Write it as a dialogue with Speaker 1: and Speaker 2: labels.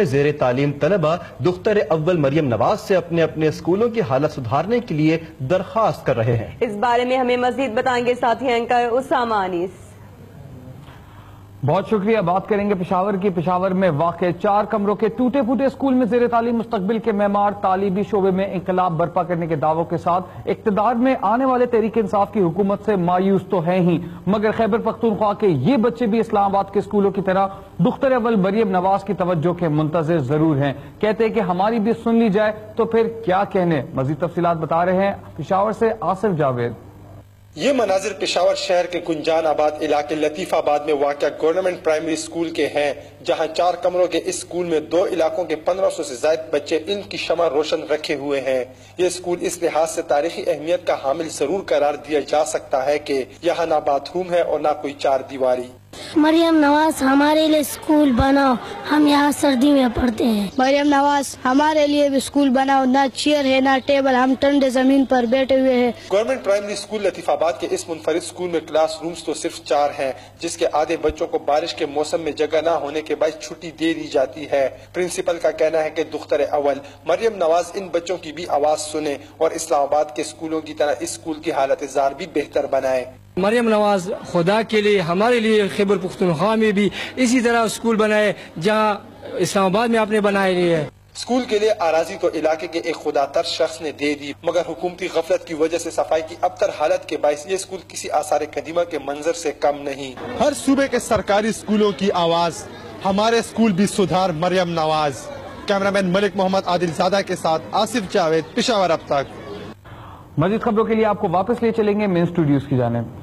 Speaker 1: زیر تعلیم طلبہ دختر اول مریم نواز سے اپنے اپنے اسکولوں کی حالت سدھارنے کے لیے درخواست کر رہے ہیں۔
Speaker 2: اس بارے میں ہمیں مزید بتائیں گے ساتھی اینکر اسامہ انیس۔
Speaker 3: بہت شکریہ۔ بات کریں گے پشاور کی۔ پشاور میں واقع 4 کمروں کے ٹوٹے پھوٹے اسکول میں زیر تعلیم مستقبل کے معمار تعلیمی شعبے میں انقلاب برپا کرنے کے دعووں کے ساتھ اقتدار میں آنے والے تحریک انصاف کی حکومت سے مایوس تو ہیں ہی، مگر خیبر پختونخوا کے یہ بچے بھی اسلام آباد کے اسکولوں کی طرح دختر اول مریم نواز کی توجہ کے منتظر ضرور ہیں۔ کہتے ہیں کہ ہماری بھی سن لی جائے تو پھر کیا کہنے۔ مزید تفصیلات بتا رہے ہیں پشاور سے آصف جاوید۔
Speaker 4: یہ مناظر پشاور شہر کے کنجان آباد علاقے لطیف آباد میں واقع گورنمنٹ پرائمری اسکول کے ہیں، جہاں 4 کمروں کے اس اسکول میں 2 علاقوں کے 1500 سے زائد بچے ان کی شمع روشن رکھے ہوئے ہیں۔ یہ اسکول اس لحاظ سے تاریخی اہمیت کا حامل ضرور قرار دیا جا سکتا ہے کہ یہاں نہ باتھ روم ہے اور نہ کوئی 4 دیواری۔
Speaker 5: مریم نواز ہمارے لیے اسکول بناؤ، ہم یہاں سردی میں پڑھتے ہیں۔
Speaker 6: مریم نواز ہمارے لیے بھی اسکول بناؤ، نہ چیئر ہے نہ ٹیبل، ہم ٹھنڈے زمین پر بیٹھے ہوئے ہیں۔
Speaker 4: گورنمنٹ پرائمری اسکول لطیف آباد کے اس منفرد اسکول میں کلاس رومز تو صرف 4 ہیں، جس کے آدھے بچوں کو بارش کے موسم میں جگہ نہ ہونے کے باعث چھٹی دے دی جاتی ہے۔ پرنسپل کا کہنا ہے کہ دختر اول مریم نواز ان بچوں کی بھی آواز سنے اور اسلام آباد کے اسکولوں کی طرح اس اسکول کی حالت زار بھی بہتر بنائے۔
Speaker 7: مریم نواز خدا کے لیے ہمارے لیے خیبر پختونخوا میں بھی اسی طرح اسکول بنائے جہاں اسلام آباد میں آپ نے بنائے نہیں ہے۔
Speaker 4: اسکول کے لیے اراضی تو علاقے کے ایک خدا تر شخص نے دے دی، مگر حکومتی غفلت کی وجہ سے صفائی کی ابتر حالت کے باعث یہ اسکول کسی آثار قدیمہ کے منظر سے کم نہیں۔
Speaker 8: ہر صوبے کے سرکاری اسکولوں کی آواز، ہمارے اسکول بھی سدھار مریم نواز۔ کیمرامین ملک محمد عادل زادہ کے ساتھ آصف جاوید، پشاور اب تک۔
Speaker 3: مزید خبروں کے لیے آپ کو واپس لے چلیں گے مین اسٹوڈیوز کی جانب۔